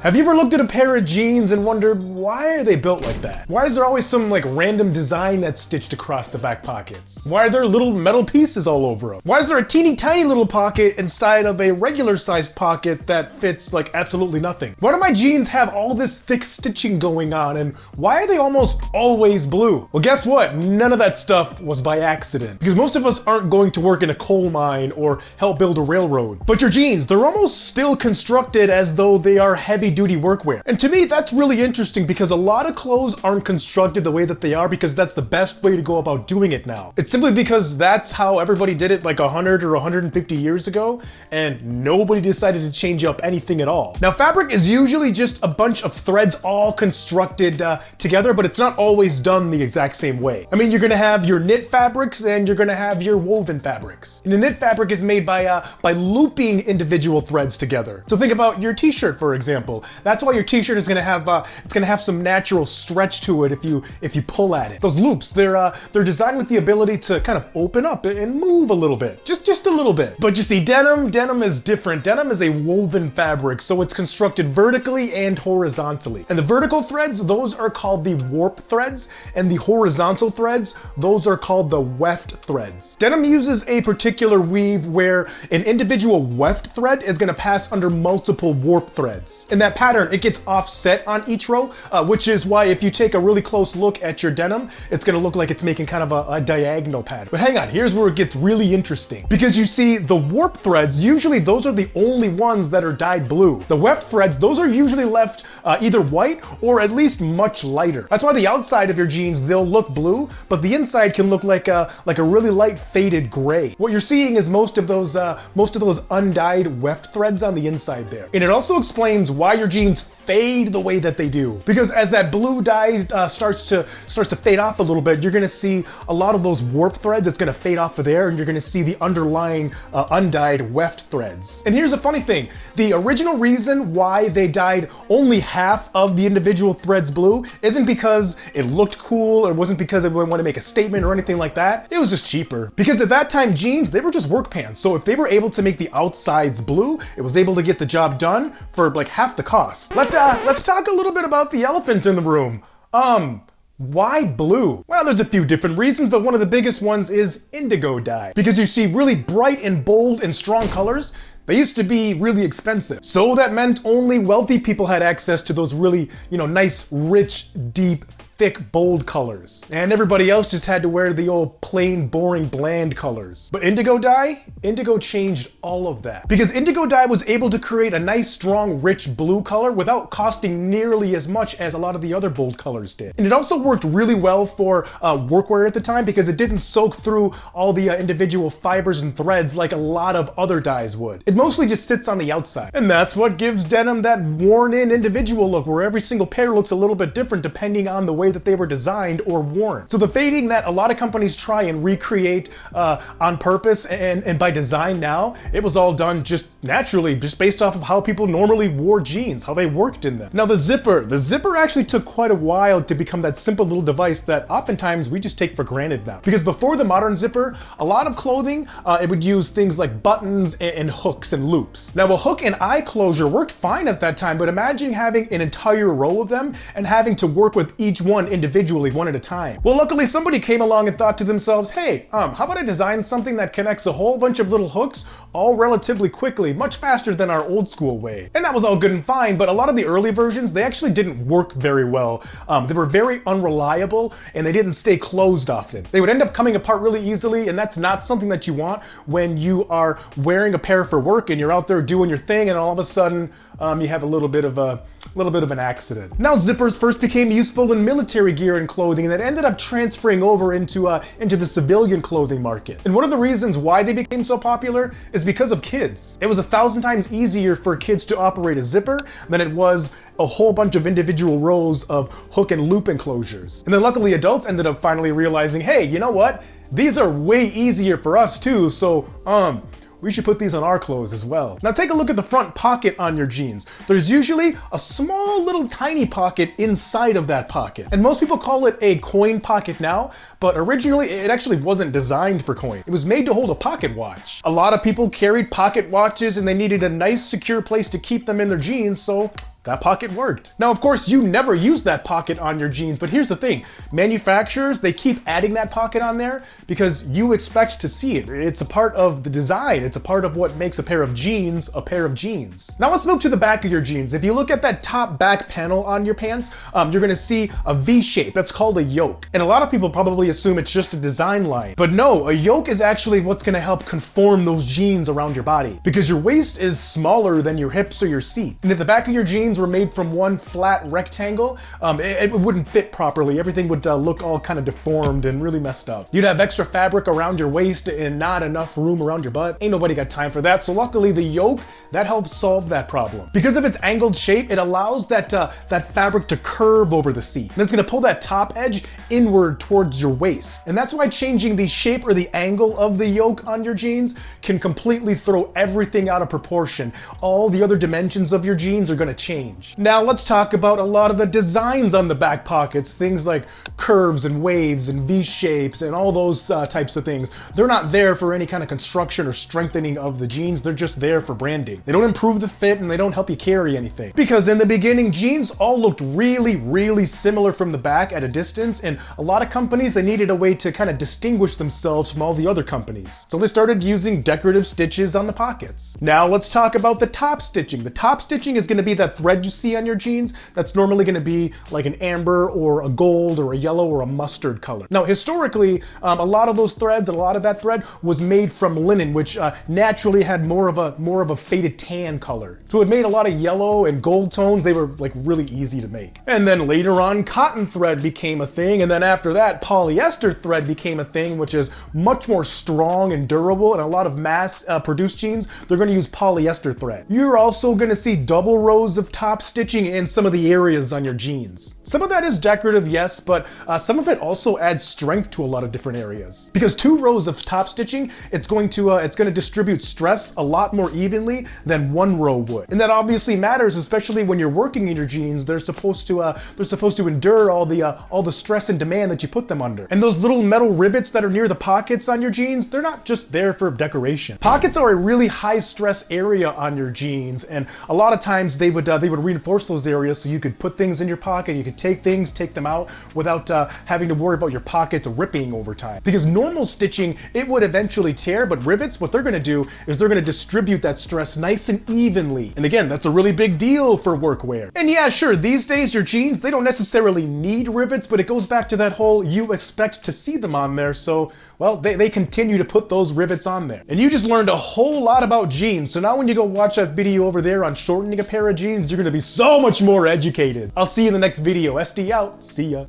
Have you ever looked at a pair of jeans and wondered, why are they built like that? Why is there always some like random design that's stitched across the back pockets? Why are there little metal pieces all over them? Why is there a teeny tiny little pocket inside of a regular sized pocket that fits like absolutely nothing? Why do my jeans have all this thick stitching going on, and why are they almost always blue? Well, guess what? None of that stuff was by accident, because most of us aren't going to work in a coal mine or help build a railroad. But your jeans, they're almost still constructed as though they are heavy duty workwear. And to me, that's really interesting because a lot of clothes aren't constructed the way that they are because that's the best way to go about doing it now. It's simply because that's how everybody did it like 100 or 150 years ago, and nobody decided to change up anything at all. Now, fabric is usually just a bunch of threads all constructed together, but it's not always done the exact same way. I mean, you're gonna have your knit fabrics and you're gonna have your woven fabrics. And the knit fabric is made by looping individual threads together. So think about your t-shirt, for example. That's why your t-shirt is gonna have some natural stretch to it if you pull at it. Those loops, they're designed with the ability to kind of open up and move a little bit, just a little bit. But you see, denim is different. Denim is a woven fabric, so it's constructed vertically and horizontally. And the vertical threads, those are called the warp threads, and the horizontal threads, those are called the weft threads. Denim uses a particular weave where an individual weft thread is gonna pass under multiple warp threads. In that pattern, it gets offset on each row, which is why if you take a really close look at your denim, it's gonna look like it's making kind of a diagonal pattern. But hang on, here's where it gets really interesting. Because you see, the warp threads, usually those are the only ones that are dyed blue. The weft threads, those are usually left either white or at least much lighter. That's why the outside of your jeans, they'll look blue, but the inside can look like a really light faded gray. What you're seeing is most of those undyed weft threads on the inside there. And it also explains why your jeans fade the way that they do. Because as that blue dye starts to fade off a little bit, you're gonna see a lot of those warp threads, it's gonna fade off of there, and you're gonna see the underlying undyed weft threads. And here's a funny thing, the original reason why they dyed only half of the individual threads blue isn't because it looked cool, or it wasn't because they wanted to make a statement or anything like that. It was just cheaper. Because at that time, jeans, they were just work pants. So if they were able to make the outsides blue, it was able to get the job done for like half the cost. Let's talk a little bit about the elephant in the room. Why blue? Well, there's a few different reasons, but one of the biggest ones is indigo dye. Because you see, really bright and bold and strong colors, they used to be really expensive. So that meant only wealthy people had access to those really, nice, rich, deep, thick, bold colors. And everybody else just had to wear the old plain, boring, bland colors. But indigo dye? Indigo changed all of that. Because indigo dye was able to create a nice, strong, rich blue color without costing nearly as much as a lot of the other bold colors did. And it also worked really well for workwear at the time because it didn't soak through all the individual fibers and threads like a lot of other dyes would. It mostly just sits on the outside. And that's what gives denim that worn-in individual look where every single pair looks a little bit different depending on the way that they were designed or worn. So the fading that a lot of companies try and recreate on purpose and by design now, it was all done just naturally, just based off of how people normally wore jeans, how they worked in them. Now the zipper actually took quite a while to become that simple little device that oftentimes we just take for granted now. Because before the modern zipper, a lot of clothing, it would use things like buttons and hooks and loops. Now a hook and eye closure worked fine at that time, but imagine having an entire row of them and having to work with each one individually, one at a time. Well, luckily somebody came along and thought to themselves, hey, how about I design something that connects a whole bunch of little hooks all relatively quickly, much faster than our old school way. And that was all good and fine, but a lot of the early versions, they actually didn't work very well. They were very unreliable and they didn't stay closed often. They would end up coming apart really easily, and that's not something that you want when you are wearing a pair for work and you're out there doing your thing and all of a sudden you have a little bit of an accident. Now zippers first became useful in military gear and clothing, and that ended up transferring over into the civilian clothing market. And one of the reasons why they became so popular is because of kids. It was 1,000 times easier for kids to operate a zipper than it was a whole bunch of individual rows of hook and loop enclosures. And then luckily adults ended up finally realizing, hey, you know what? These are way easier for us too, so we should put these on our clothes as well. Now take a look at the front pocket on your jeans. There's usually a small little tiny pocket inside of that pocket. And most people call it a coin pocket now, but originally it actually wasn't designed for coin. It was made to hold a pocket watch. A lot of people carried pocket watches and they needed a nice secure place to keep them in their jeans, so that pocket worked. Now, of course, you never use that pocket on your jeans, but here's the thing. Manufacturers, they keep adding that pocket on there because you expect to see it. It's a part of the design. It's a part of what makes a pair of jeans a pair of jeans. Now let's move to the back of your jeans. If you look at that top back panel on your pants, you're gonna see a V shape. That's called a yoke. And a lot of people probably assume it's just a design line. But no, a yoke is actually what's gonna help conform those jeans around your body because your waist is smaller than your hips or your seat. And if the back of your jeans were made from one flat rectangle, it wouldn't fit properly. Everything would look all kind of deformed and really messed up. You'd have extra fabric around your waist and not enough room around your butt. Ain't nobody got time for that. So luckily the yoke, that helps solve that problem. Because of its angled shape, it allows that fabric to curve over the seat. And it's gonna pull that top edge inward towards your waist. And that's why changing the shape or the angle of the yoke on your jeans can completely throw everything out of proportion. All the other dimensions of your jeans are gonna change. Now let's talk about a lot of the designs on the back pockets, things like curves and waves and V shapes and all those types of things. They're not there for any kind of construction or strengthening of the jeans, they're just there for branding. They don't improve the fit and they don't help you carry anything. Because in the beginning, jeans all looked really similar from the back at a distance, and a lot of companies, they needed a way to kind of distinguish themselves from all the other companies. So they started using decorative stitches on the pockets. Now let's talk about the top stitching. The top stitching is gonna be that thread you see on your jeans that's normally gonna be like an amber or a gold or a yellow or a mustard color. Now historically, a lot of those threads and a lot of that thread was made from linen, which naturally had more of a faded tan color. So it made a lot of yellow and gold tones. They were like really easy to make. And then later on, cotton thread became a thing, and then after that, polyester thread became a thing, which is much more strong and durable, and a lot of mass produced jeans, they're gonna use polyester thread. You're also gonna see double rows of top stitching in some of the areas on your jeans. Some of that is decorative, yes, but some of it also adds strength to a lot of different areas. Because 2 rows of top stitching, it's going to distribute stress a lot more evenly than 1 row would. And that obviously matters, especially when you're working in your jeans. They're supposed to endure all the stress and demand that you put them under. And those little metal rivets that are near the pockets on your jeans, they're not just there for decoration. Pockets are a really high stress area on your jeans, and a lot of times they would reinforce those areas so you could put things in your pocket, you could take them out without having to worry about your pockets ripping over time. Because normal stitching, it would eventually tear, but rivets, what they're gonna do is they're gonna distribute that stress nice and evenly. And again, that's a really big deal for workwear. And yeah, sure, these days your jeans, they don't necessarily need rivets, but it goes back to that whole you expect to see them on there, so well, they continue to put those rivets on there. And you just learned a whole lot about jeans, so now when you go watch that video over there on shortening a pair of jeans, you're gonna be so much more educated. I'll see you in the next video. SD out. See ya.